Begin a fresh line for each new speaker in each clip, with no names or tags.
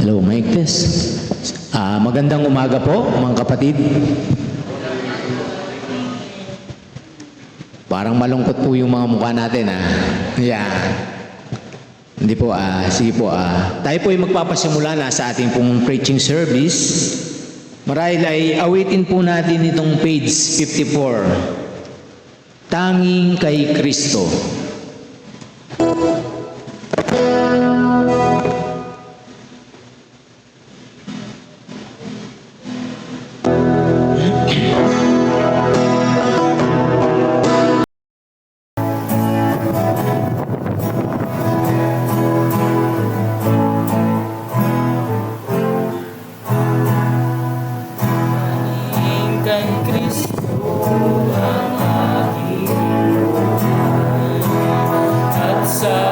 Hello, mic test. Magandang umaga po, mga kapatid. Parang malungkot po yung mga mukha natin, ha? Yan. Hindi po, sige po, tayo po ay magpapasimula na sa ating pong preaching service. Marahil ay awitin po natin itong page 54. Tanging kay Kristo.
Sa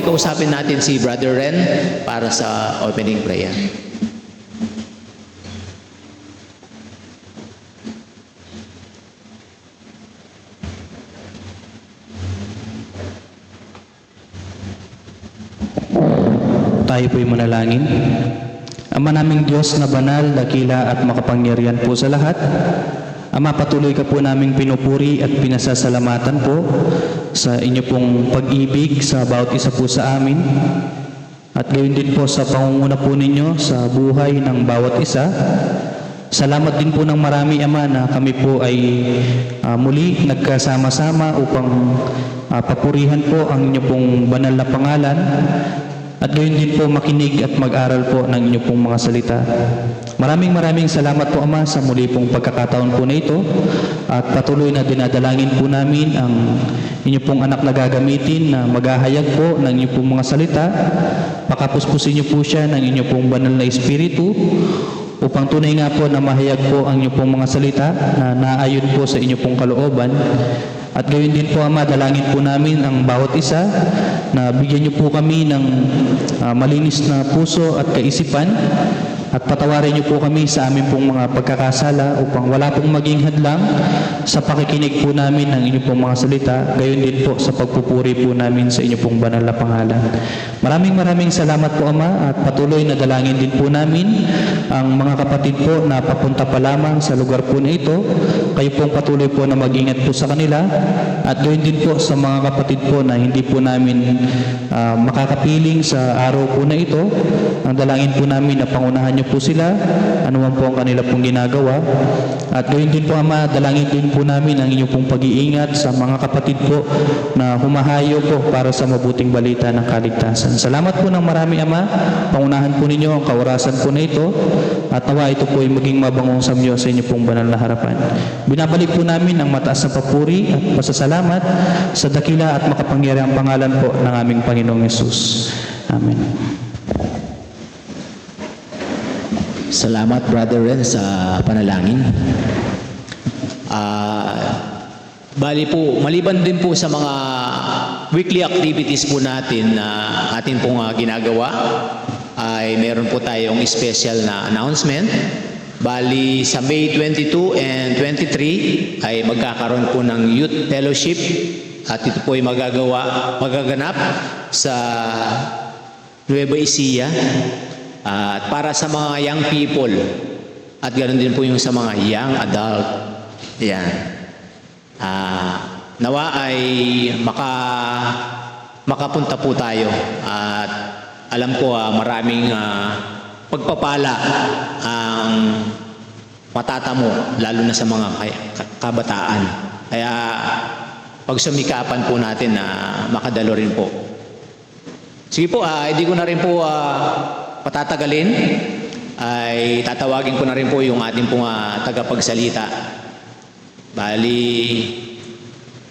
kausapin natin si Brother Ren para sa opening prayer.
Tayo po'y manalangin. Ama naming Diyos na banal, dakila at makapangyarihan po sa lahat, Ama, patuloy ka po naming pinupuri at pinasasalamatan po sa inyo pong pag-ibig sa bawat isa po sa amin. At gayon din po sa pangunguna po ninyo sa buhay ng bawat isa. Salamat din po ng marami, Ama, na kami po ay muli nagkasama-sama upang papurihan po ang inyo pong banal na pangalan. At gayon din po makinig at mag-aral po ng inyo pong mga salita. Maraming salamat po, Ama, sa muli pong pagkakataon po na ito. At patuloy na dinadalangin po namin ang inyo pong anak na gagamitin na maghahayag po ng inyo pong mga salita. Pakapuspusin niyo po siya ng inyo pong banal na espiritu upang tunay nga po na mahayag po ang inyo pong mga salita na naayon po sa inyo pong kalooban. At gayon din po, Ama, dalangin po namin ang bawat isa na bigyan niyo po kami ng malinis na puso at kaisipan at patawarin niyo po kami sa aming pong mga pagkakasala upang wala pong maging hadlang sa pakikinig po namin ng inyong pong mga salita, gayon din po sa pagpupuri po namin sa inyong pong banal na pangalan. Maraming salamat po, Ama, at patuloy na dalangin din po namin ang mga kapatid po na papunta pa lamang sa lugar po na ito. Kayo pong patuloy po na mag-ingat po sa kanila at gayon din po sa mga kapatid po na hindi po namin makakapiling sa araw po na ito. Ang dalangin po namin na pangunahan niyo po sila, anuman po ang kanila pong ginagawa. At gayon din po, Ama, dalangin din po namin ang inyong pong pag-iingat sa mga kapatid po na humahayo po para sa mabuting balita ng kaligtasan. Salamat po ng marami, Ama. Pangunahan po ninyo ang kaorasan po na ito at nawa ito po ay maging mabangong samyo sa inyong pong banal na harapan. Binabalik po namin ang mataas na papuri at pasasalamat sa dakila at makapangyarihang pangalan po ng aming Panginoong Yesus. Amen.
Salamat, Brother Ren, sa panalangin. Bali po, maliban din po sa mga weekly activities po natin na atin pong ginagawa, ay meron po tayong special na announcement. Bali, sa May 22 and 23 ay magkakaroon po ng Youth Fellowship at ito po ay magaganap sa Nueva Ecija. At para sa mga young people at ganoon din po yung sa mga young adult. Yan. Nawa ay makapunta po tayo at alam ko maraming pagpapala ang matatamo lalo na sa mga kabataan. Kaya pagsumikapan po natin na makadalo rin po. Sige po, hindi ko na rin po patatagalin, ay tatawagin ko na rin po yung ating pong tagapagsalita. Bali,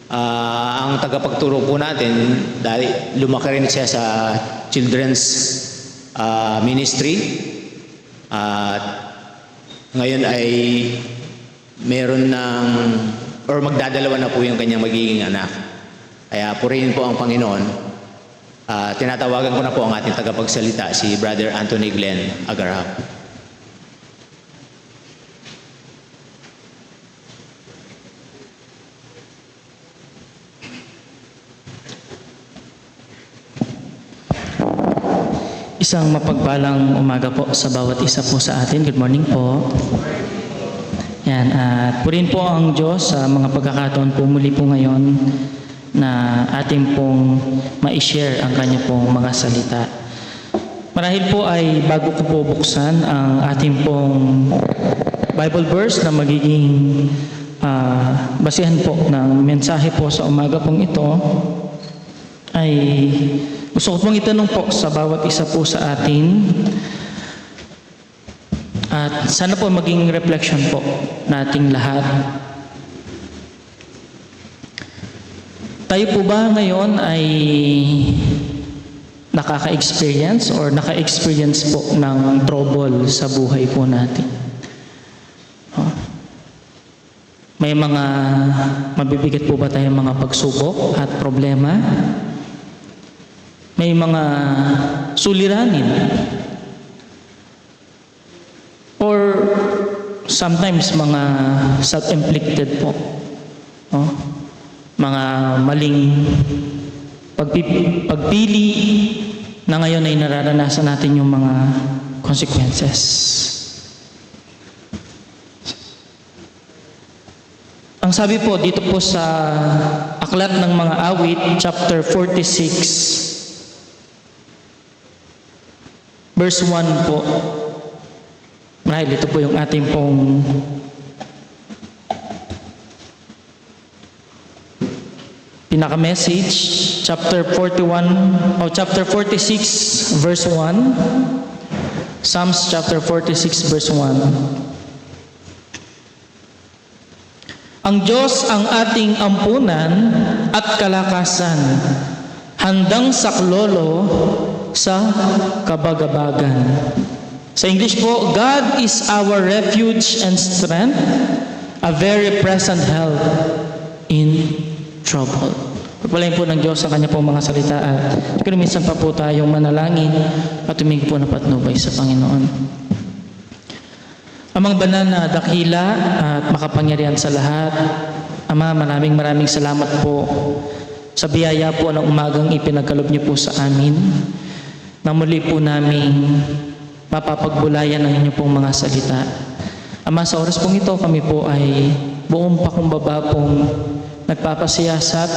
ang tagapagturo po natin, dahil lumaki rin siya sa children's ministry, at ngayon ay meron ng, or magdadalawa na po yung kanyang magiging anak. Kaya purihin po ang Panginoon. Tinatawagan ko na po ang ating tagapagsalita, si Brother Anthony Glenn Agarhap.
Isang mapagpalang umaga po sa bawat isa po sa atin. Good morning po. Yan, at purihin po ang Diyos sa mga pagkakataon po muli po ngayon na ating pong ma-share ang kanya pong mga salita. Marahil po ay bago ko po buksan ang ating pong Bible verse na magiging basihan po ng mensahe po sa umaga pong ito, ay gusto ko pong itanong po sa bawat isa po sa atin at sana po maging reflection po nating lahat. Tayo po ba ngayon ay nakaka-experience or naka-experience po ng trouble sa buhay po natin? May mga mabibigat po ba tayong mga pagsubok at problema? may mga suliranin, or sometimes mga self-inflicted po. No? Mga maling pagpili na ngayon ay nararanasan natin yung mga consequences. Ang sabi po dito po sa Aklat ng Mga Awit, chapter 46, verse 1 po. Marahil ito po yung ating pong pinaka-message, chapter 41, o chapter 46, verse 1. Psalms chapter 46, verse 1. Ang Diyos ang ating ampunan at kalakasan, handang saklolo sa kabagabagan. Sa English po, God is our refuge and strength, a very present help in trouble. Pagpalain po ng Diyos sa Kanya pong mga salita at kung minsan pa po tayong manalangin at tumingin po na patnubay sa Panginoon. Amang banal na dakila at makapangyarihan sa lahat, Ama, maraming salamat po sa biyaya po ng umagang ipinagkaloob niyo po sa amin, na muli po namin mapapagbulayan ang inyong pong mga salita. Ama, sa oras pong ito, kami po ay buong pakumbaba pong nagpapasiyasat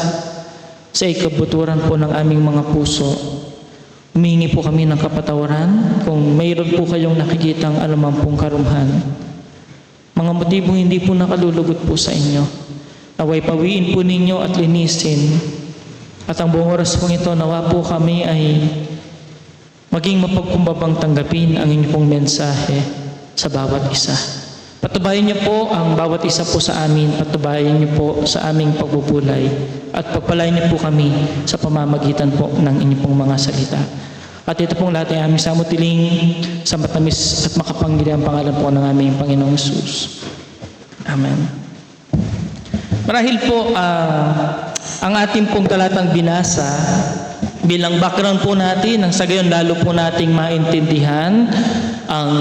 sa ikabuturan po ng aming mga puso. Humingi po kami ng kapatawaran kung mayroon po kayong nakikitang alamang pong karumhan. Mga motibo hindi po nakalulugot po sa inyo. Naway pawiin po ninyo at linisin. At ang buong oras pong ito, nawa po kami ay maging mapagkumbabang tanggapin ang inyong pong mensahe sa bawat isa. Patubayan niyo po ang bawat isa po sa amin. Patubayan niyo po sa aming pagbubulay. At pagpalain niyo po kami sa pamamagitan po ng inyong pong mga salita. At ito pong lahat ay aming samutiling sa matamis at makapangyarihang pangalan po ng aming Panginoong Hesus. Amen. Marahil po ang ating pong talatang binasa bilang background po natin, nang sa gayon lalo po nating maintindihan ang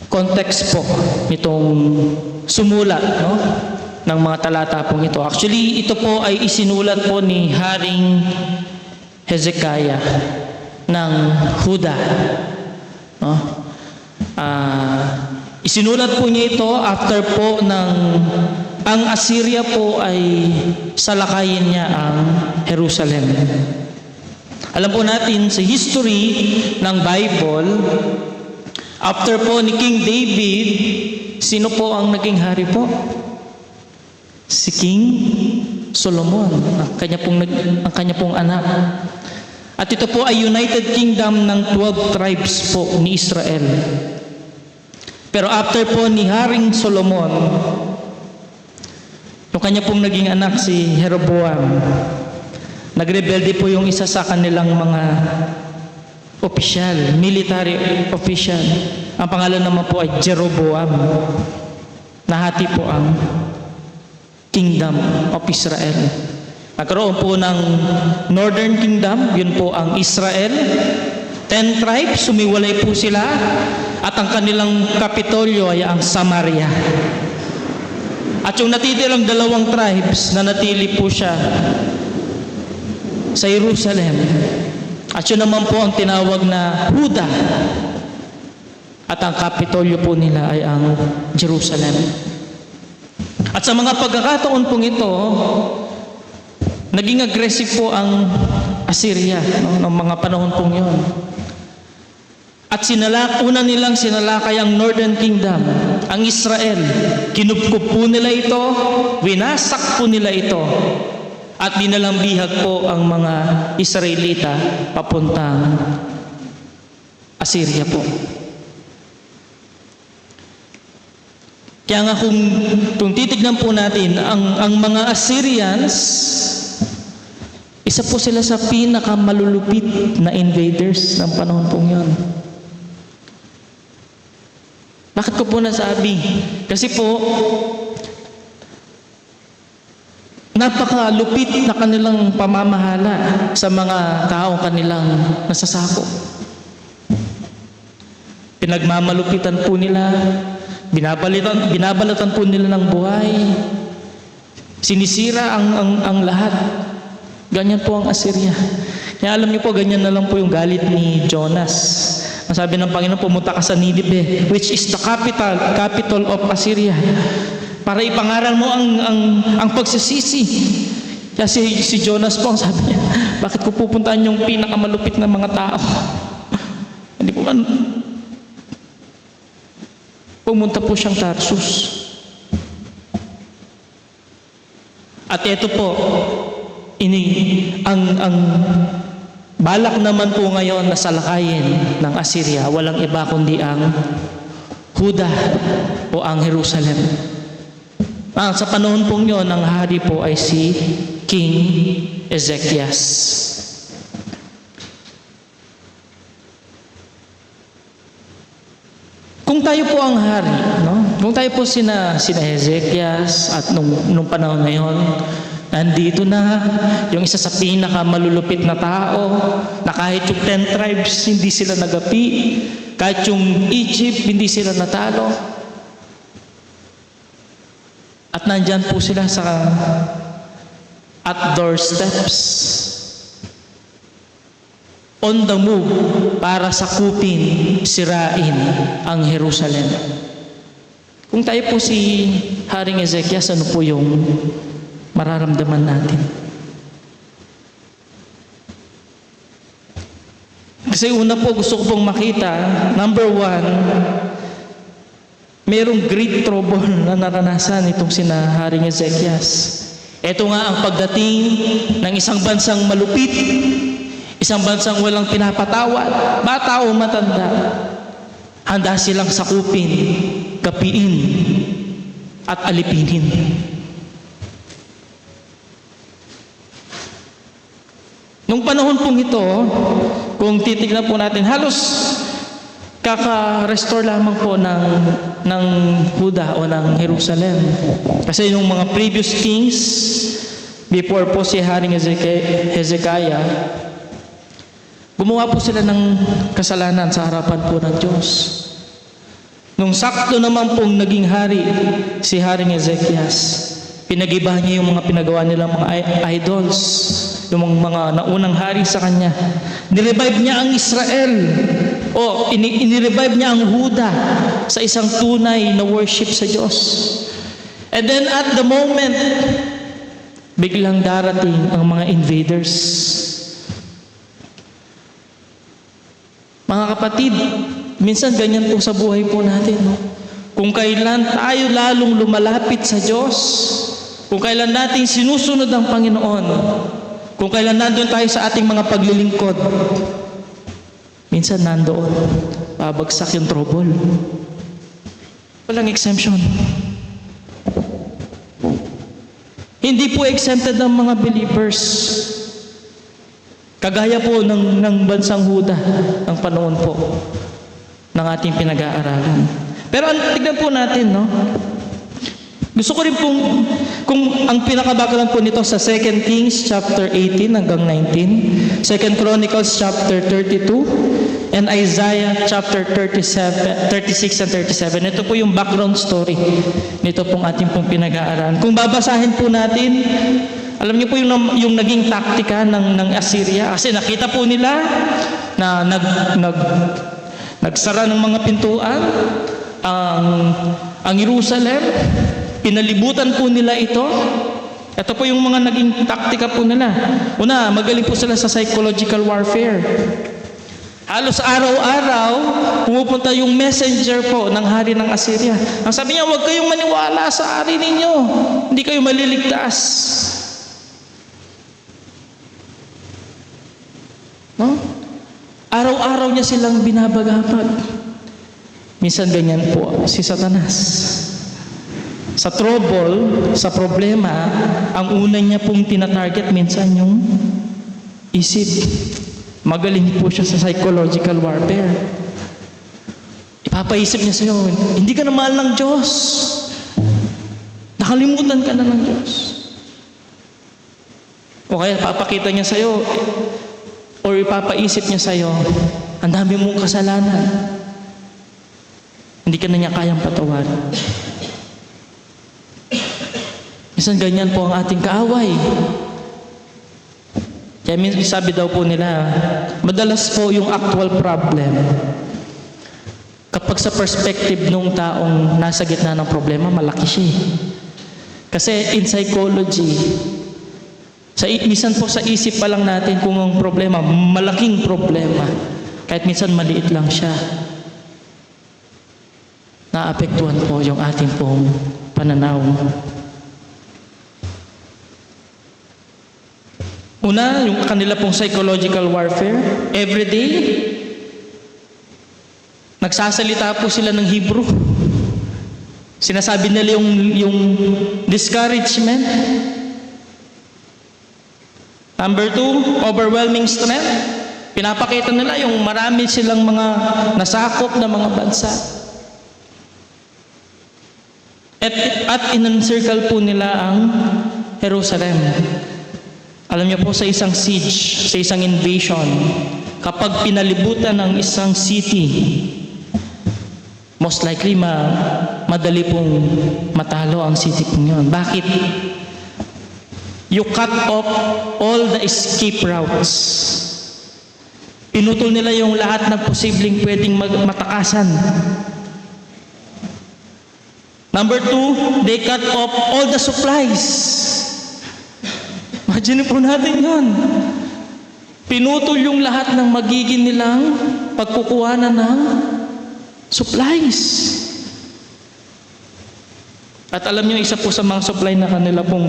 context po nitong sumulat, no, ng mga talata pong ito. Actually, ito po ay isinulat po ni Haring Hezekiah ng Huda. No? Isinulat po niya ito after po ang Assyria po ay salakayin niya ang Jerusalem. Alam po natin sa history ng Bible, after po ni King David, sino po ang naging hari po? Si King Solomon, ang kanya pong anak. At ito po ay United Kingdom ng 12 tribes po ni Israel. Pero after po ni Haring Solomon, yung kanya pong naging anak si Jeroboam, nagrebelde po yung isa sa kanilang mga official, military official. Ang pangalan naman po ay Jeroboam. Nahati po ang Kingdom of Israel. Nagkaroon po ng Northern Kingdom, yun po ang Israel. 10 tribes, sumiwalay po sila. At ang kanilang kapitolyo ay ang Samaria. At yung natitirang 2 tribes na natili po siya sa Jerusalem. At yun naman po ang tinawag na Huda. At ang kapitolyo po nila ay ang Jerusalem. At sa mga pagkakataon pong ito, naging aggressive po ang Assyria, no, ng mga panahon pong yun. At una nilang sinalakay ang Northern Kingdom, ang Israel. Kinupkup po nila ito, winasak po nila ito, at dinalang bihag po ang mga Israelita papuntang Assyria po. Kaya nga kung titignan po natin, ang mga Assyrians, isa po sila sa pinakamalulupit na invaders ng panahon pong yun. Bakit ko po nasabi? Kasi po, napakalupit na kanilang pamamahala sa mga taong kanilang nasasakop. Pinagmamalupitan po nila, binabalatan po nila ng buhay, sinisira ang lahat. Ganyan po ang Assyria. Kaya alam niyo po, ganyan na lang po yung galit ni Jonas. Ang sabi ng Panginoon, pumunta ka sa Nineveh, which is the capital of Assyria, para ipangaral mo ang pagsisisi. Kaya si Jonas po, ang sabi niya, bakit ko pupuntaan yung pinakamalupit na mga tao? Hindi po pumunta po siyang Tarsus. At ito po, ang balak naman po ngayon na salakayin ng Assyria, walang iba kundi ang Huda o ang Jerusalem. Sa panahon pong yun, ang hari po ay si King Ezekias. Kung tayo po ang hari, no? Kung tayo po sina Ezekias at nung panahon ngayon, nandito na yung isa sa pinakamalulupit na tao, na kahit yung 10 tribes hindi sila nagapi, kahit yung Egypt hindi sila natalo. At nandyan po sila at doorsteps, on the move para sakupin, sirain ang Jerusalem. Kung tayo po si Haring Ezekias, ano po yung mararamdaman natin? Kasi una po gusto ko pong makita, number 1, mayroong great trouble na naranasan itong sina Haring Ezekias. Ito nga ang pagdating ng isang bansang malupit, isang bansang walang pinapatawad, bata o matanda. Handa silang sakupin, kapiin, at alipinin. Nung panahon pong ito, kung titignan po natin, halos kaka-restore lamang po ng Huda o ng Jerusalem. Kasi yung mga previous kings, before po si Haring Hezekiah, gumawa po sila ng kasalanan sa harapan po ng Diyos. Nung sakto naman pong naging hari si Haring Ezekias, pinag-iba niya yung mga pinagawa nilang mga idols, yung mga naunang hari sa kanya. Nirevive niya ang Israel, o inirevive niya ang Huda sa isang tunay na worship sa Diyos. And then at the moment, biglang darating ang mga invaders. Mga kapatid, minsan ganyan po sa buhay po natin, no? Kung kailan tayo lalong lumalapit sa Diyos, kung kailan natin sinusunod ang Panginoon, kung kailan nandun tayo sa ating mga paglilingkod, minsan nandoon, babagsak yung trouble. Walang exemption. Hindi po exempted ng mga believers. Kagaya po ng bansang Huda ng panahon po ng ating pinag-aaralan. Pero tignan po natin, no? Gusto ko rin pong, kung ang pinakabagalan po nito sa 2 Kings chapter 18 hanggang 19, 2 Chronicles chapter 32, and Isaiah chapter 36 and 37. Ito po yung background story nito pong ating pong pinag-aaralan. Kung babasahin po natin, alam niyo po yung naging taktika ng Assyria, kasi nakita po nila na nagsara ng mga pintuan ang Jerusalem, pinalibutan po nila ito. Ito po yung mga naging taktika po nila. Una, magaling po sila sa psychological warfare. Halos araw-araw, pumupunta yung messenger po ng hari ng Assyria. Ang sabi niya, huwag kayong maniwala sa hari ninyo. Hindi kayo maliligtas. No? Araw-araw niya silang binabagabag. Minsan ganyan po si Satanas. Sa trouble, sa problema, ang una niya pong tinatarget minsan yung isip. Magaling po siya sa psychological warfare. Ipapaisip niya sa'yo, hindi ka na mahal ng Diyos. Nakalimutan ka na ng Diyos. O kaya papakita niya sa'yo or ipapaisip niya sa'yo, ang dami mong kasalanan. Hindi ka na niya kayang patawarin. Minsan ganyan po ang ating kaaway. Kaya sabi daw po nila, madalas po yung actual problem, kapag sa perspective nung taong nasa gitna ng problema, malaki siya. Kasi in psychology, minsan po sa isip pa lang natin kung ang problema, malaking problema. Kahit minsan maliit lang siya. Naapektuhan po yung ating pong pananaw. Una, yung kanila pong psychological warfare. Every day, nagsasalita po sila ng Hebrew. Sinasabi nila yung discouragement. Number 2, overwhelming strength. Pinapakita nila yung marami silang mga nasakop na mga bansa. At in-encircle po nila ang Jerusalem. Alam niyo po, sa isang siege, sa isang invasion, kapag pinalibutan ng isang city, most likely madali pong matalo ang city pong yun. Bakit? You cut off all the escape routes. Pinutol nila yung lahat ng posibleng pwedeng matakasan. Number 2, they cut off all the supplies. Imagine po natin yun. Pinutol yung lahat ng magiging nilang pagkukuhanan ng supplies. At alam nyo, isa po sa mga supply na kanila pong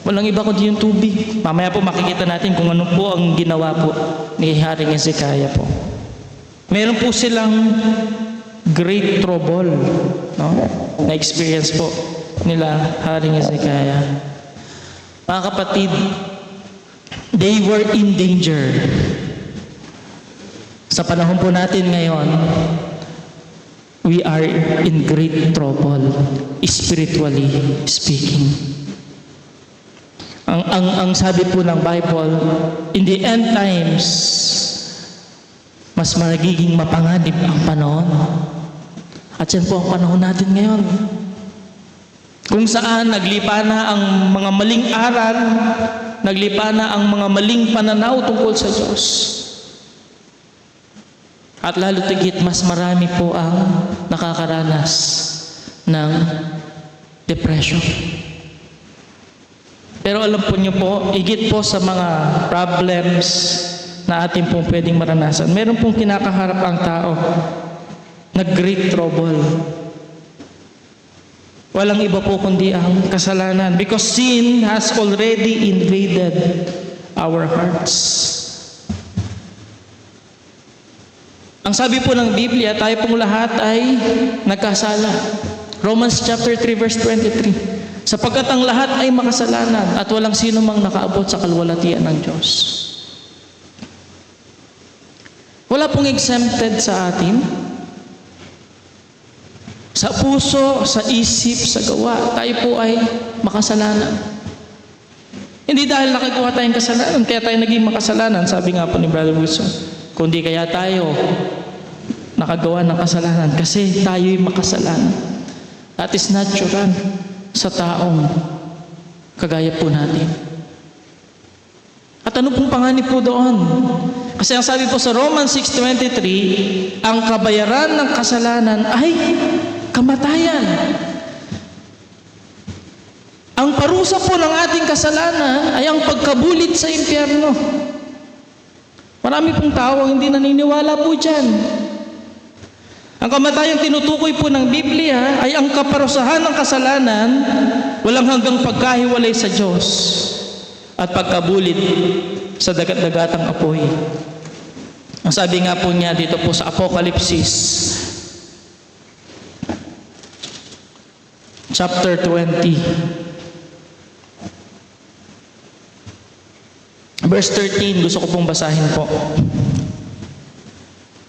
walang iba kundi yung tubig. Mamaya po makikita natin kung ano po ang ginawa po ni Haring Hezekiah po. Meron po silang great trouble, no? Na-experience po nila Haring Hezekiah. Mga kapatid, they were in danger. Sa panahon po natin ngayon, we are in great trouble, spiritually speaking. Ang sabi po ng Bible, in the end times, mas magiging mapanganib ang panahon. At yan po ang panahon natin ngayon. Kung saan naglipa na ang mga maling aral, naglipa na ang mga maling pananaw tungkol sa Diyos. At lalo tigit, mas marami po ang nakakaranas ng depression. Pero alam po niyo po, higit po sa mga problems na atin pong pwedeng maranasan, meron pong kinakaharap ang tao na great trouble. Walang iba po kundi ang kasalanan, because sin has already invaded our hearts. Ang sabi po ng Biblia, tayo pong lahat ay nagkasala. Romans chapter 3 verse 23. Sapagkat ang lahat ay makasalanan at walang sino mang nakaabot sa kalwalhatian ng Diyos. Wala pong exempted sa atin. Sa puso, sa isip, sa gawa, tayo po ay makasalanan. Hindi dahil nakagawa tayong kasalanan, kaya tayo naging makasalanan. Sabi nga po ni Brother Wilson, kundi kaya tayo nakagawa ng kasalanan kasi tayo'y makasalanan. That is natural sa taong kagaya po natin. At ano pong panganib po doon? Kasi ang sabi po sa Romans 6:23, ang kabayaran ng kasalanan ay kamatayan. Ang parusa po ng ating kasalanan ay ang pagkabulit sa impyerno. Marami pong tao ang hindi naniniwala po dyan. Ang kamatayang tinutukoy po ng Biblia ay ang kaparusahan ng kasalanan, walang hanggang pagkahiwalay sa Diyos at pagkabulit sa dagat-dagatang apoy. Ang sabi nga po niya dito po sa Apokalipsis chapter 20 verse 13, gusto ko pong basahin po.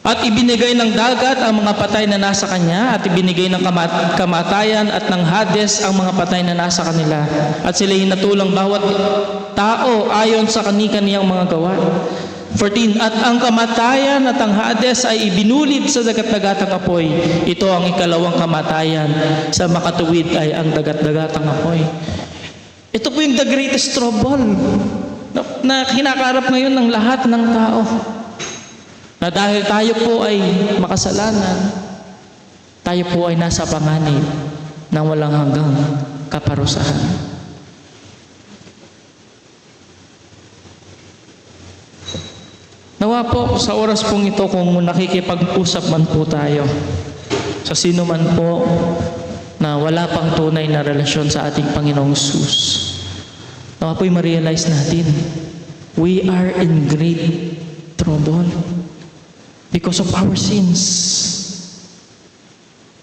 At ibinigay ng dagat ang mga patay na nasa kanya, at ibinigay ng kamatayan at ng Hades ang mga patay na nasa kanila. At sila hinatulang bawat tao ayon sa kani-kaniyang mga gawa. 14. At ang kamatayan at ang Hades ay ibinulid sa dagat-dagatang apoy. Ito ang ikalawang kamatayan. Sa makatuwid ay ang dagat-dagatang apoy. Ito po yung the greatest trouble na kinakaharap ngayon ng lahat ng tao. Na dahil tayo po ay makasalanan, tayo po ay nasa panganib ng walang hanggang kaparusahan. Nawa po sa oras pong ito, kung nakikipag-usap man po tayo sa sino man po na wala pang tunay na relasyon sa ating Panginoong Jesus, nawa po'y ma-realize natin, we are in great trouble because of our sins.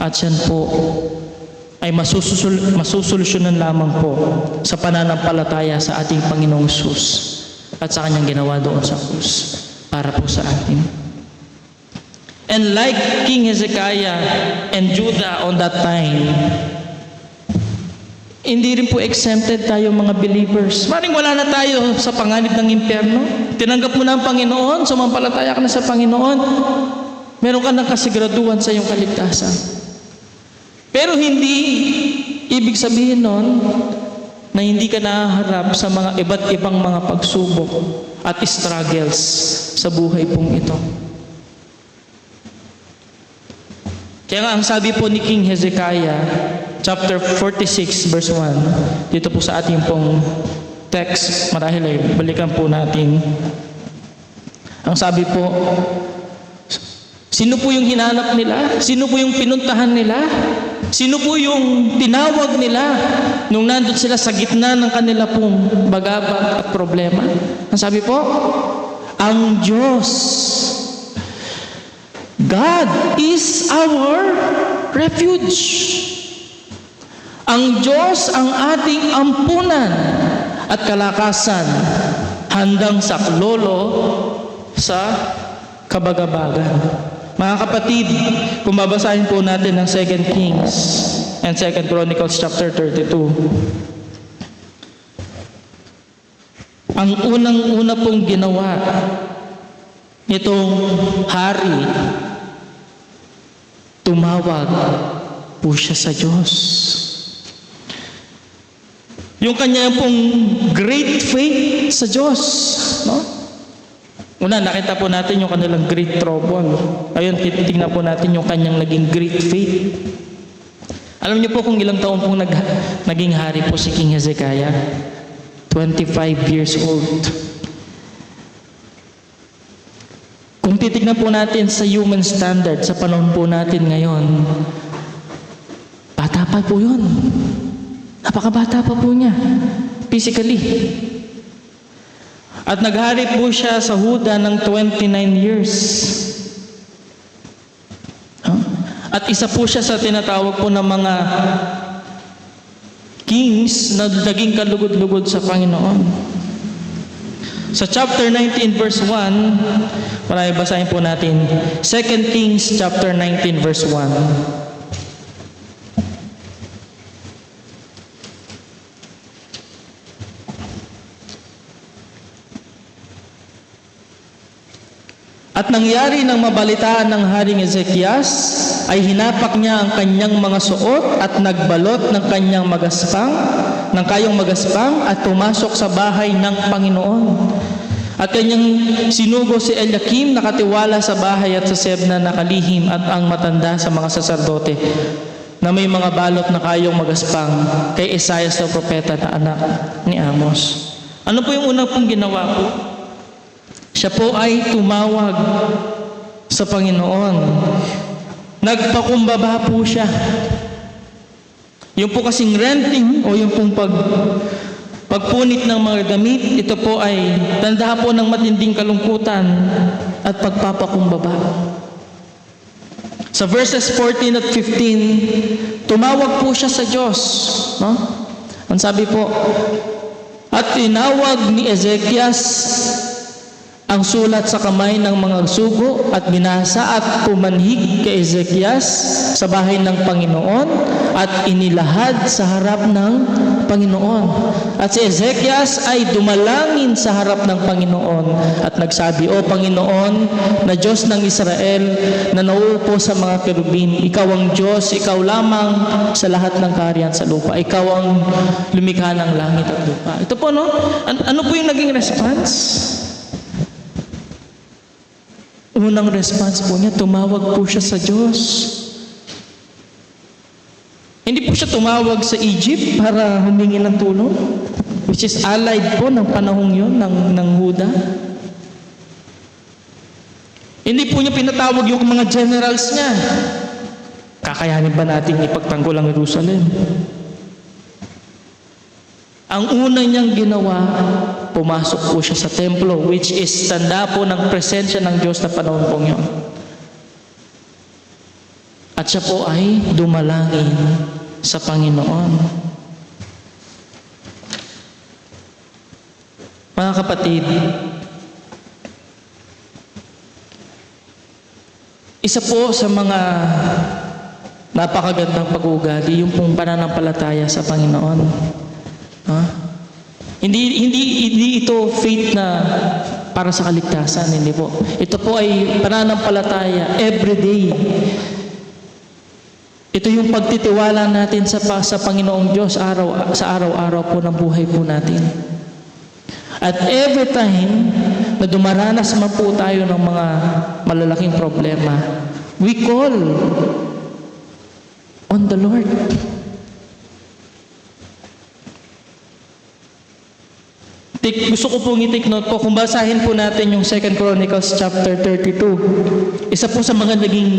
At yan po ay masusolusyonan lamang po sa pananampalataya sa ating Panginoong Jesus at sa kanyang ginawa doon sa krus para po sa atin. And like King Hezekiah and Judah on that time, hindi rin po exempted tayo mga believers. Maring wala na tayo sa panganib ng impyerno. Tinanggap mo na ang Panginoon, sumampalataya ka na sa Panginoon, meron ka ng kasiguraduhan sa iyong kaligtasan. Pero hindi ibig sabihin nun na hindi ka nahaharap sa mga iba't ibang mga pagsubok at struggles sa buhay pong ito. Kaya nga ang sabi po ni King Hezekiah, chapter 46 verse 1, dito po sa ating pong text, marahil ay balikan po natin. Ang sabi po, sino po yung hinanap nila? Sino po yung pinuntahan nila? Sino po yung tinawag nila nung nandun sila sa gitna ng kanila pong bagabag at problema? Ang sabi po, ang Diyos. God is our refuge. Ang Diyos ang ating ampunan at kalakasan, handang saklolo sa kabagabagan. Mga kapatid, kung babasahin po natin ng 2 Kings and 2 Chronicles chapter 32, ang unang-una pong ginawa nitong hari, tumawag po siya sa Diyos. Yung kanya pong great faith sa Diyos, no? Una, nakita po natin yung kanilang great trouble. Ayun, titignan po natin yung kanyang naging great faith. Alam niyo po kung ilang taon pong naging hari po si King Hezekiah? 25 years old. Kung titignan po natin sa human standard, sa panahon po natin ngayon, bata pa po yun. Napakabata pa po niya, physically. At naghari po siya sa Huda ng 29 years. At isa po siya sa tinatawag po ng mga kings na naging kalugod-lugod sa Panginoon. Sa chapter 19 verse 1, marami basahin po natin. 2 Kings chapter 19 verse 1. At nangyari nang mabalitaan ng Haring Ezekias, ay hinapak niya ang kanyang mga suot at nagbalot ng kanyang kayong magaspang at pumasok sa bahay ng Panginoon. At kanyang sinugo si Eliakim, nakatiwala sa bahay, at sa Sebna nakalihim at ang matanda sa mga saserdote, na may mga balot na kayong magaspang kay Isaias na propeta na anak ni Amos. Ano po yung unang pong ginawa po? Siya po ay tumawag sa Panginoon. Nagpakumbaba po siya. Yung po kasing renting o yung pong pagpunit ng mga damit, ito po ay tanda po ng matinding kalungkutan at pagpapakumbaba. Sa verses 14 at 15, tumawag po siya sa Diyos. No? Ang sabi po, at tinawag ni Ezekias ang sulat sa kamay ng mga sugo at binasa at pumanhig kay Ezekias sa bahay ng Panginoon at inilahad sa harap ng Panginoon. At si Ezekias ay dumalangin sa harap ng Panginoon at nagsabi, O Panginoon, na Diyos ng Israel, na nauupo sa mga kerubin, Ikaw ang Diyos, Ikaw lamang sa lahat ng kaharian sa lupa. Ikaw ang lumikha ng langit at lupa. Ito po, no? Ano po yung naging response? Unang response po niya, tumawag po siya sa Diyos. Hindi po siya tumawag sa Egypt para humingi ng tulong, which is allied po ng panahong yun ng Huda. Hindi po niya pinatawag yung mga generals niya. Kakayanin ba natin ipagtanggol ang Jerusalem? Ang una niyang ginawa, pumasok po siya sa templo, which is tanda po ng presensya ng Diyos na panahon pong yun. At siya po ay dumalangin sa Panginoon. Mga kapatid, isa po sa mga napakagandang pag-uugali, yung pong pananampalataya sa Panginoon. Hindi ito faith na para sa kaligtasan, hindi po. Ito po ay pananampalataya everyday. Ito yung pagtitiwala natin sa Panginoong Diyos sa araw-araw po ng buhay po natin. At every time na dumaranas man po tayo ng mga malalaking problema, we call on the Lord. Gusto ko pong i-take note po, kung basahin po natin yung 2 Chronicles chapter 32, isa po sa mga naging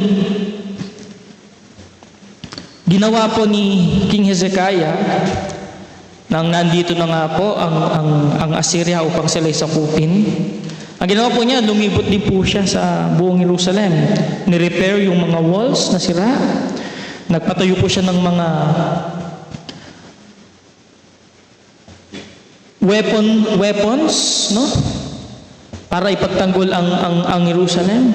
ginawa po ni King Hezekiah nang nandito na nga po ang Assyria upang sila'y sakupin. Ang ginawa po niya, lumibot din po siya sa buong Jerusalem. Ni-repair yung mga walls na sira. Nagpatayo po siya ng mga weapons, no? Para ipagtanggol ang Jerusalem.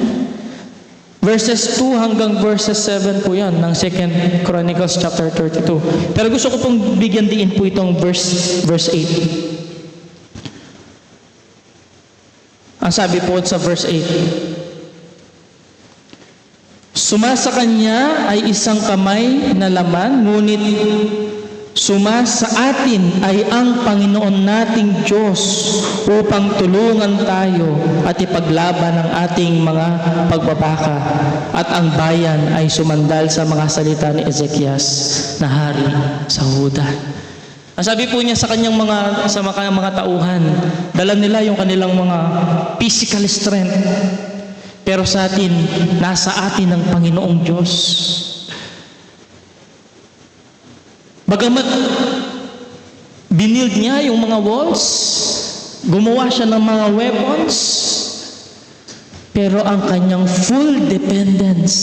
Verses 2 hanggang verses 7 po yan ng 2 Chronicles chapter 32. Pero gusto ko pong bigyan din po itong verse 8. Ang sabi po sa verse 8, sumasa kanya ay isang kamay na laman, ngunit sumasa atin ay ang Panginoon nating Diyos upang tulungan tayo at ipaglaban ang ating mga pagbabaka. At ang bayan ay sumandal sa mga salita ni Ezekias na hari sa Huda. Ang sabi po niya sa kanyang mga tauhan, dala nila yung kanilang mga physical strength. Pero sa atin, nasa atin ang Panginoong Diyos. Bagamat binild niya yung mga walls, gumawa siya ng mga weapons, pero ang kanyang full dependence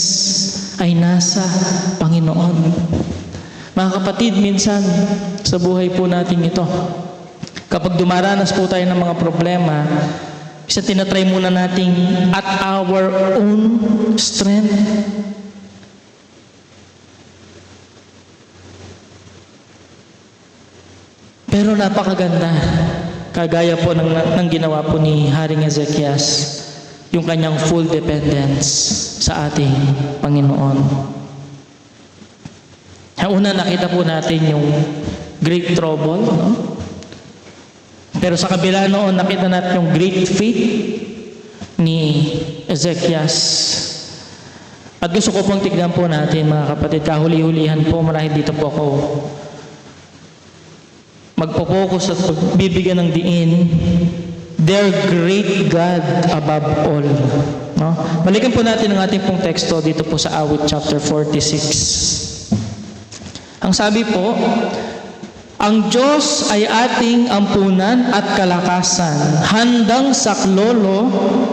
ay nasa Panginoon. Mga kapatid, minsan sa buhay po natin ito, kapag dumaranas po tayo ng mga problema, isa tinatry muna nating at our own strength. Pero napakaganda, kagaya po ng ginawa po ni Haring Ezekias, yung kanyang full dependence sa ating Panginoon. Una, nakita po natin yung great trouble, no? Pero sa kabila noon, nakita natin yung great faith ni Ezekias. At gusto ko pong tignan po natin, mga kapatid, kahuli-hulihan po, marahil dito po ako magpo-focus at bibigyan ng diin, their great God above all. No? Balikan po natin ang ating pong teksto dito po sa Awit chapter 46. Ang sabi po, ang Diyos ay ating ampunan at kalakasan, handang saklolo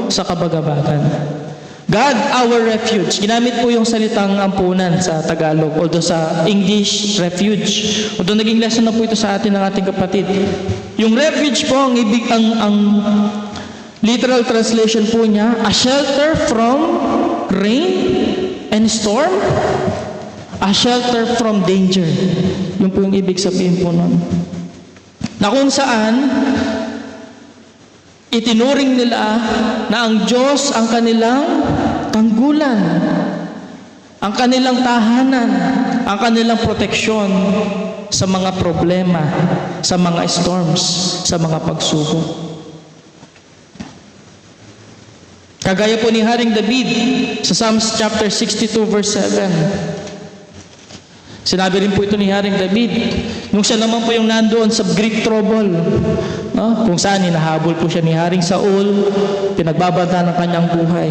sa kabagabagan. God, our refuge. Ginamit po yung salitang ampunan sa Tagalog, although sa English, refuge. Although naging lesson na po ito sa atin ng ating kapatid. Yung refuge po, Literal translation po niya, a shelter from rain and storm, a shelter from danger. Yun po yung ibig sabihin po nun. Na kung saan, itinuring nila na ang Diyos ang kanilang tanggulan, ang kanilang tahanan, ang kanilang proteksyon sa mga problema, sa mga storms, sa mga pagsubok. Kagaya po ni Haring David sa Psalms chapter 62 verse 7. Sinabi rin po ito ni Haring David nung siya naman po yung nandoon sa Greek trouble, no? Kung saan hinahabol po siya ni Haring Saul, pinagbabanta ng kanyang buhay.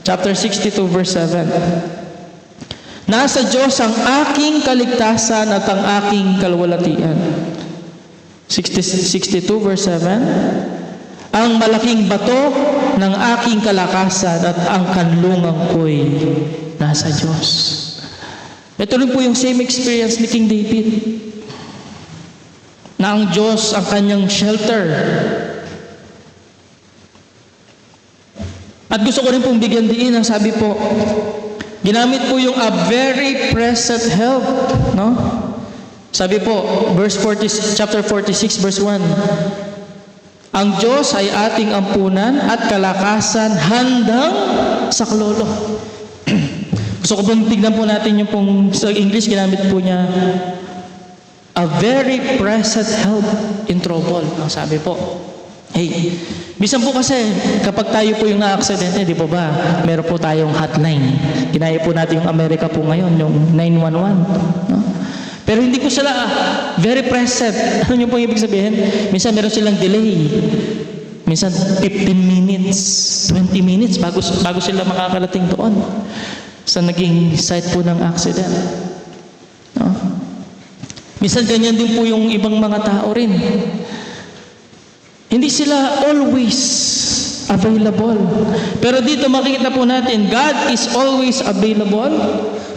Chapter 62 verse 7. Nasa Diyos ang aking kaligtasan at ang aking kalwalatian. 62 verse 7. Ang malaking bato ng aking kalakasan at ang kanlungan ko'y nasa Diyos. Ito rin po yung same experience ni King David. Na ang Diyos ang kanyang shelter. At gusto ko rin pong bigyan diin ang sabi po, ginamit po yung a very present help, no? Sabi po, chapter 46 verse 1. Ang Diyos ay ating ampunan at kalakasan handang saklolo. Gusto ko pong tignan po natin yung pong sa English ginamit po niya, a very present help in trouble. Ang sabi po, hey, bisan po kasi kapag tayo po yung na-aksidente, di po ba, meron po tayong hotline. Ginaya po natin yung Amerika po ngayon, yung 911. No? Pero hindi ko sila very present. Ano yung pong ibig sabihin? Minsan meron silang delay. Minsan 15 minutes, 20 minutes bago sila makakarating doon sa naging site po ng accident. No? Minsan ganyan din po yung ibang mga tao rin. Hindi sila always available. Pero dito makikita po natin, God is always available.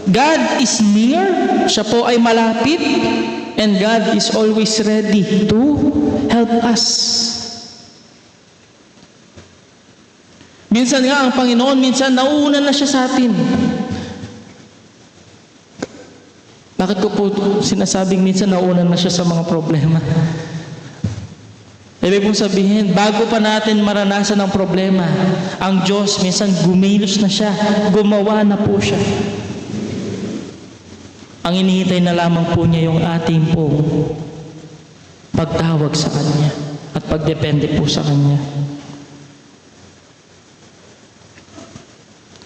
God is near. Siya po ay malapit. And God is always ready to help us. Minsan nga ang Panginoon, minsan nauuna na siya sa atin. Bakit ko po sinasabing minsan nauuna na siya sa mga problema? Ibig pong sabihin, bago pa natin maranasan ang problema, ang Diyos minsan gumilos na siya, gumawa na po siya. Ang inihintay na lamang po niya yung ating pong pagtawag sa Kanya at pagdepende po sa Kanya.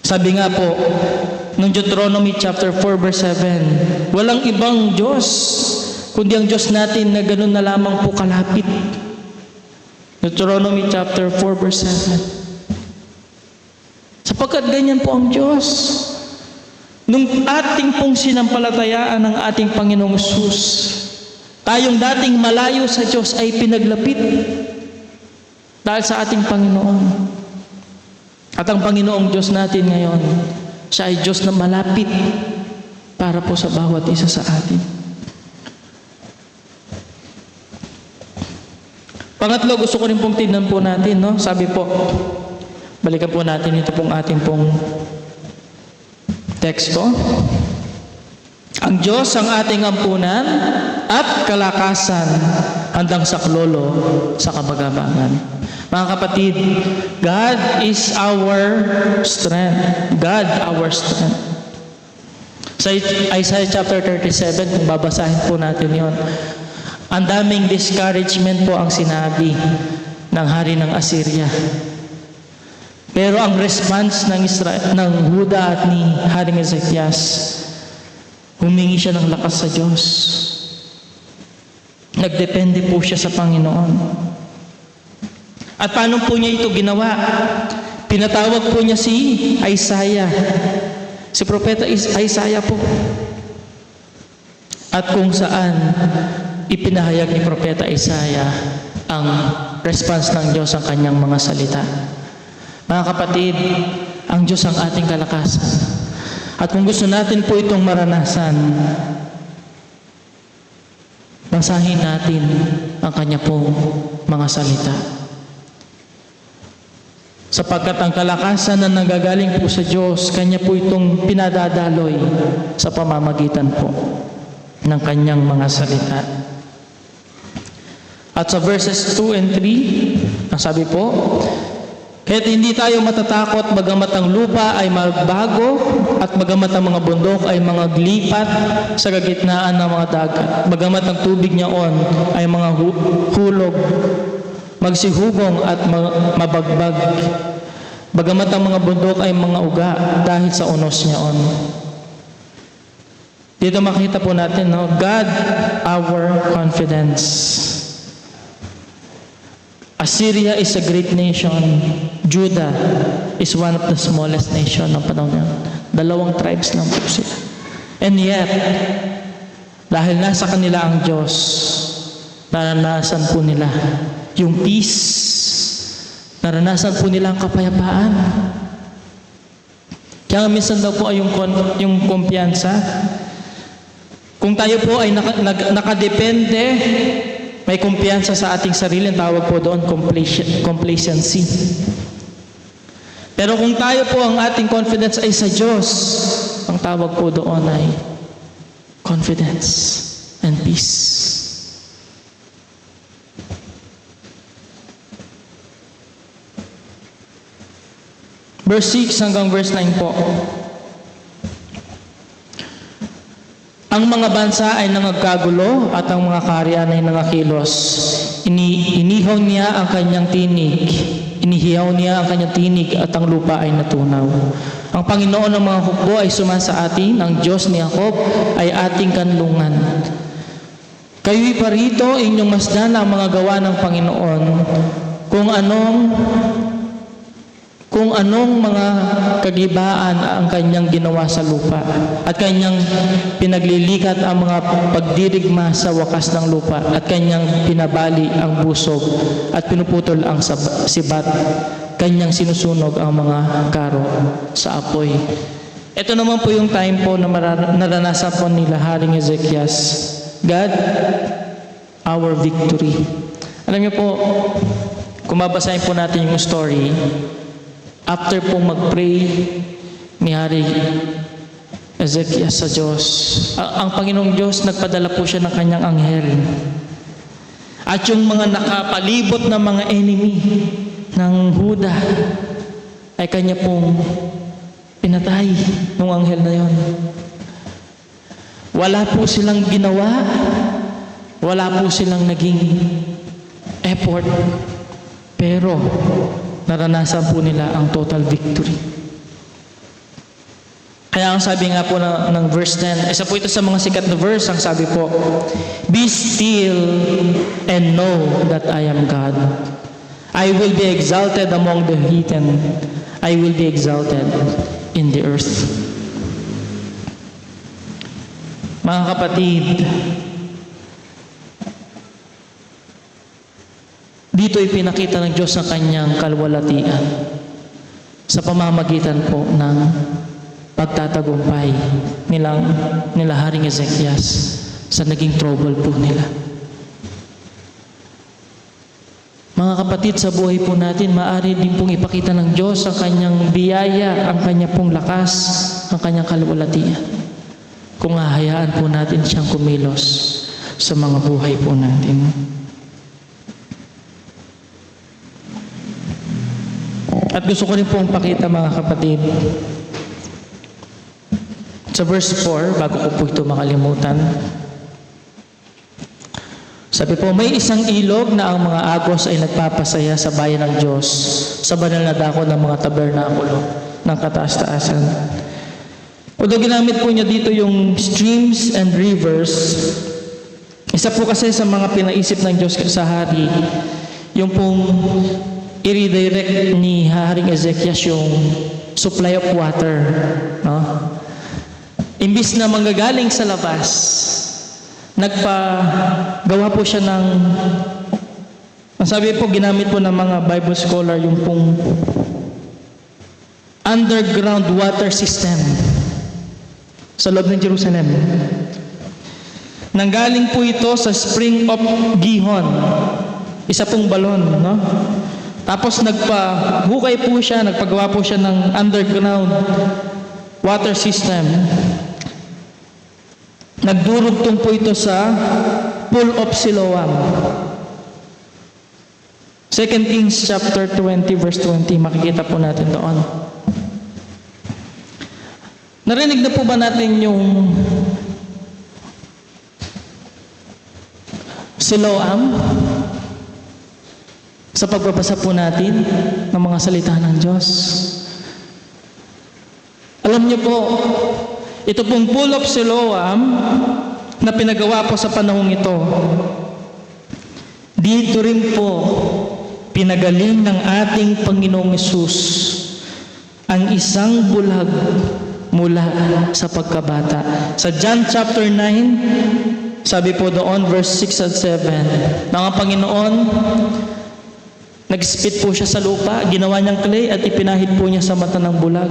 Sabi nga po, ng Deuteronomy chapter 4 verse 7, walang ibang Diyos, kundi ang Diyos natin na ganun na lamang po kalapit. Deuteronomy chapter 4 verse 7. Sapagkat ganyan po ang Diyos. Nung ating pong sinampalatayaan ng ating Panginoong Hesus, tayong dating malayo sa Diyos ay pinaglapit dahil sa ating Panginoon. At ang Panginoong Diyos natin ngayon, siya ay Diyos na malapit para po sa bawat isa sa atin. Pangatlo, gusto ko rin pong tignan po natin, no? Sabi po, balikan po natin ito pong ating pong teksto. Ang Diyos ang ating ampunan at kalakasan handang saklolo sa kabagabagan. Mga kapatid, God is our strength. God our strength. Sa Isaiah chapter 37, kung babasahin po natin yon, ang daming discouragement po ang sinabi ng hari ng Assyria. Pero ang response ng Huda at ni Haring Ezekias, humingi siya ng lakas sa Diyos. Nagdepende po siya sa Panginoon. At paano po niya ito ginawa? Pinatawag po niya si Isaiah. Si Propeta Isaiah po. At kung saan ipinahayag ni Propeta Isaiah ang response ng Diyos sa kanyang mga salita. Mga kapatid, ang Diyos ang ating kalakasan. At kung gusto natin po itong maranasan, basahin natin ang kanya pong mga salita. sapagkat ang kalakasan na nanggagaling po sa Diyos, Kanya po itong pinadadaloy sa pamamagitan po ng Kanyang mga salita. At sa verses 2 and 3, ang sabi po, kaya't hindi tayo matatakot bagamat ang lupa ay magbago at bagamat ang mga bundok ay mga glipat sa gagitnaan ng mga dagat, bagamat ang tubig niyaon ay mga hulog, magsihugong at mabagbag, bagamat ang mga bundok ay mga uga dahil sa unos niyaon. Dito makita po natin, no? God, our confidence. Assyria is a great nation. Judah is one of the smallest nation ng panahon niya. 2 tribes lang po sila. And yet, dahil nasa kanila ang Diyos, naranasan po nila yung peace, naranasan po nila ang kapayapaan. Kaya minsan daw po ay yung kumpiyansa. Kung tayo po ay nakadepende, may kumpiyansa sa ating sarili, ang tawag po doon complacency. Pero kung tayo po ang ating confidence ay sa Diyos, ang tawag po doon ay confidence and peace. Verse 6 hanggang verse 9 po. Ang mga bansa ay nangagkagulo at ang mga kaharian ay nangakilos. Inihaw niya ang kanyang tinig. Inihiyaw niya ang kanyang tinig at ang lupa ay natunaw. Ang Panginoon ng mga hukbo ay sumasa atin. Ang Diyos ni Jacob ay ating kanlungan. Kayo'y parito, inyong masdan ang mga gawa ng Panginoon. Kung anong mga kagibaan ang kanyang ginawa sa lupa at kanyang pinaglilikat ang mga pagdirigma sa wakas ng lupa at kanyang pinabali ang busog at pinuputol ang sibat, kanyang sinusunog ang mga karo sa apoy. Ito naman po yung time po na naranasan po nila Haring Ezekias. God, our victory. Alam niyo po, kung babasahin po natin yung story, after pong mag-pray ni Hari Ezekias sa Diyos, ang Panginoong Diyos nagpadala po siya ng kanyang anghel. At yung mga nakapalibot na mga enemy ng Huda ay kanya pong pinatay ng anghel na yon. Wala po silang ginawa, wala po silang naging effort, pero naranasan po nila ang total victory. Kaya ang sabi nga po ng verse 10, isa po ito sa mga sikat na verse, ang sabi po, be still and know that I am God. I will be exalted among the heathen. I will be exalted in the earth. Mga kapatid, dito ipinakita ng Diyos ang kanyang kalwalatian sa pamamagitan po ng pagtatagumpay nila Haring Ezekias sa naging trouble po nila. Mga kapatid, sa buhay po natin, maaari din pong ipakita ng Diyos ang kanyang biyaya, ang kanyang pong lakas, ang kanyang kalwalatian. Kung hahayaan po natin siyang kumilos sa mga buhay po natin. At gusto ko rin pong pakita, mga kapatid, sa verse 4, bago ko po ito makalimutan. Sabi po, may isang ilog na ang mga agos ay nagpapasaya sa bayan ng Diyos, sa banal na dako ng mga tabernakulo ng kataas-taasan. Although ginamit po niya dito yung streams and rivers, isa po kasi sa mga pinaisip ng Diyos sa hari, yung pong i-redirect ni Haring Ezekias yung supply of water. No? Imbis na manggagaling sa labas, nagpagawa po siya ng, ang sabi po, ginamit po ng mga Bible scholar yung pong underground water system sa loob ng Jerusalem. Nanggaling po ito sa Spring of Gihon, isa pong balon, no? Tapos nagpahukay po siya, nagpagawa po siya ng underground water system. Nagdurugtong po ito sa Pool of Siloam. 2 Kings chapter 20 verse 20, makikita po natin doon. Narinig na po ba natin yung Siloam? Sa pagbabasa po natin ng mga salita ng Diyos. Alam niyo po, ito pong Pool of Siloam na pinagawa po sa panahong ito, dito rin po pinagaling ng ating Panginoong Hesus ang isang bulag mula sa pagkabata. Sa John chapter 9, sabi po doon, verse 6 at 7, na ang Panginoon, nag-spit po siya sa lupa, ginawa niyang clay at ipinahid po niya sa mata ng bulag.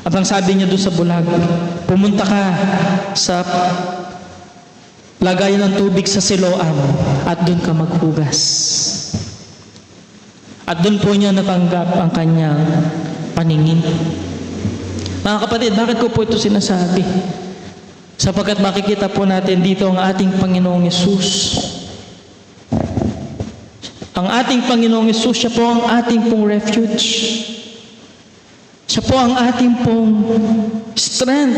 At ang sabi niya doon sa bulag, pumunta ka sa lagayan ng tubig sa Siloam at doon ka maghugas. At doon po niya natanggap ang kanyang paningin. Mga kapatid, bakit ko po ito sinasabi? Sapagkat makikita po natin dito ang ating Panginoong Hesus. Ang ating Panginoong Hesus, siya po ang ating pong refuge. Siya po ang ating pong strength.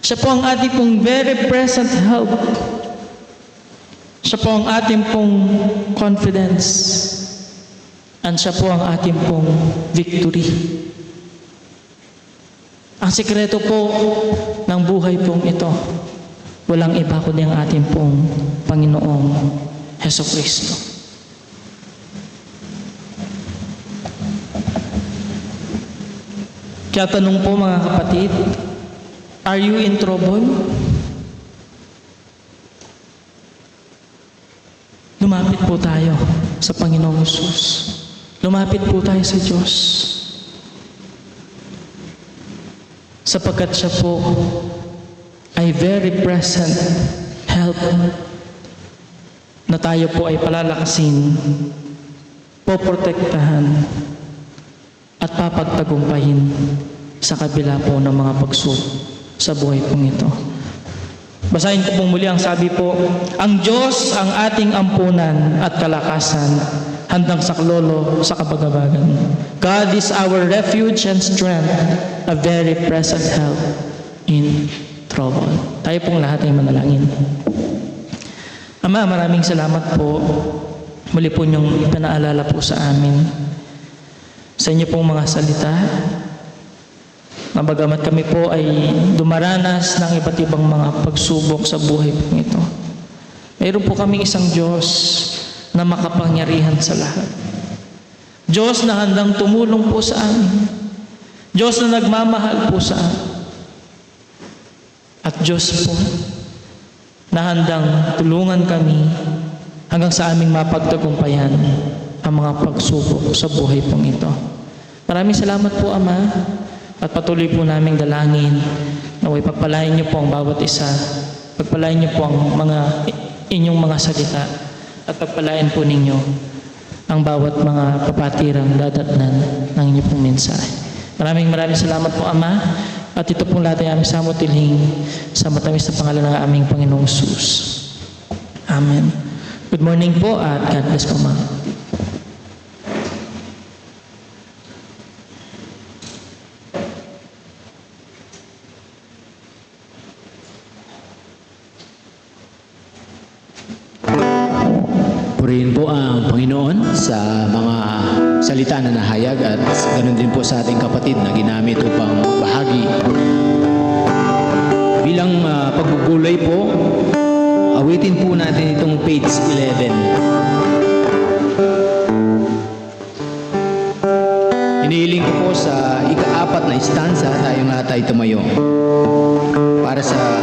Siya po ang ating pong very present help. Siya po ang ating pong confidence. And siya po ang ating pong victory. Ang sikreto po ng buhay pong ito, walang iba kundi ang ating pong Panginoong Hesukristo. Kaya tanong po mga kapatid, are you in trouble? Lumapit po tayo sa Panginoong Hesus. Lumapit po tayo sa Diyos. Sapagkat siya po ay very present help na tayo po ay palalakasin, poprotektahan, at papagtagumpayin sa kabila po ng mga pagsubok sa buhay pong ito. Basahin ko pong muli ang sabi po, ang Diyos ang ating ampunan at kalakasan, handang saklolo sa kabagabagan. God is our refuge and strength, a very present help in trouble. Tayo pong lahat ay manalangin. Ama, maraming salamat po. Muli po niyong ipinaalala po sa amin sa inyo pong mga salita, na bagamat kami po ay dumaranas ng iba't ibang mga pagsubok sa buhay pong ito, mayroon po kaming isang Diyos na makapangyarihan sa lahat. Diyos na handang tumulong po sa amin. Diyos na nagmamahal po sa amin. At Diyos po na handang tulungan kami hanggang sa aming mapagtagumpayan ang mga pagsubok sa buhay pong ito. Maraming salamat po, Ama, at patuloy po naming dalangin na pagpalain niyo po ang bawat isa, pagpalain niyo po ang inyong mga salita, at pagpalain po ninyo ang bawat mga kapatirang dadatnan ng inyong pong mensahe. Maraming salamat po, Ama, at ito pong lahat ay aming samutiling sa matamis na pangalan ng aming Panginoong Hesus. Amen. Good morning po at God bless po, Ma'am.
Purihin po ang Panginoon sa mga salita na nahayag at ganoon din po sa ating kapatid na ginamit upang bahagi. Bilang pagbubulay po, awitin po natin itong page 11. Inihiling ko po sa ika-4 na stanza, tayong lahat ay tumayo para sa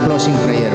closing prayer.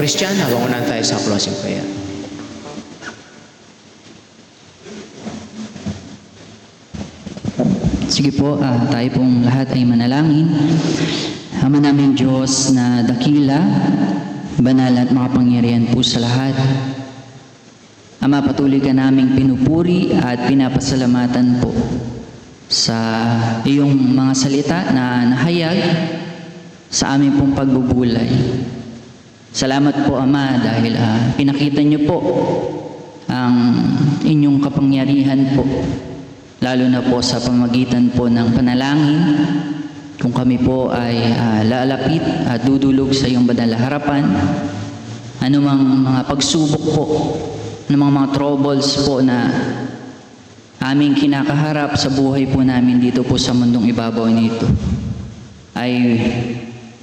Christian, habang unan tayo sa closing prayer.
Sige po, tayo pong lahat ay manalangin. Ama naming Diyos na dakila, banal at makapangyarihan po sa lahat. Ama, patuloy ka naming pinupuri at pinapasalamatan po sa iyong mga salita na nahayag sa aming pong pagbubulay. Salamat po, Ama, dahil pinakita niyo po ang inyong kapangyarihan po, lalo na po sa pamagitan po ng panalangin, kung kami po ay lalapit at dudulog sa iyong banal na harapan, anumang mga pagsubok po, anumang mga troubles po na aming kinakaharap sa buhay po namin dito po sa mundong ibabaw nito, ay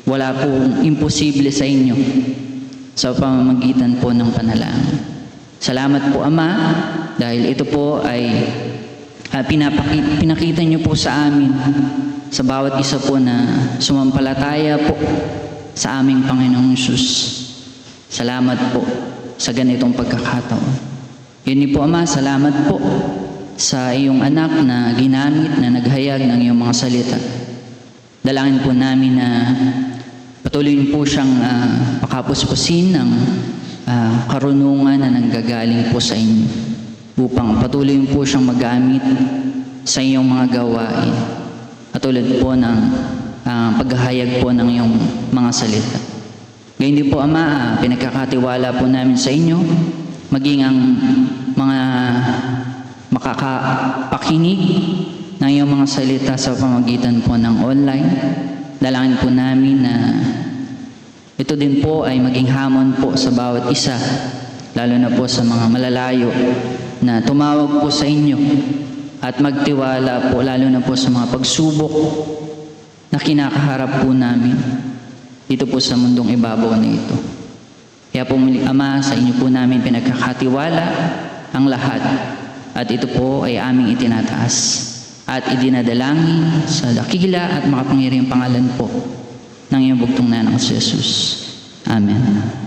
wala pong imposible sa inyo sa pamamagitan po ng panalangin. Salamat po, Ama, dahil ito po ay pinakita niyo po sa amin, sa bawat isa po na sumampalataya po sa aming Panginoong Hesus. Salamat po sa ganitong pagkakataon. Yun po, Ama, salamat po sa iyong anak na ginamit, na naghayag ng iyong mga salita. Dalangin po namin na patuloy po siyang pakapuspusin ng karunungan na nanggagaling po sa inyo, upang patuloy po siyang magamit sa iyong mga gawain, at tulad po ng paghahayag po ng iyong mga salita. Ngayon din po, Ama, pinagkakatiwala po namin sa inyo, maging ang mga makakapakinig ng iyong mga salita sa pamagitan po ng online. Dalangin po namin na ito din po ay maging hamon po sa bawat isa, lalo na po sa mga malalayo na tumawag po sa inyo, at magtiwala po lalo na po sa mga pagsubok na kinakaharap po namin dito po sa mundong ibabaw na ito. Kaya po muli, Ama, sa inyo po namin pinagkakatiwala ang lahat, at ito po ay aming itinataas at idinadalangin sa dakila at makapangyarihang pangalan po ng iyong bugtong na ng si Jesus. Amen.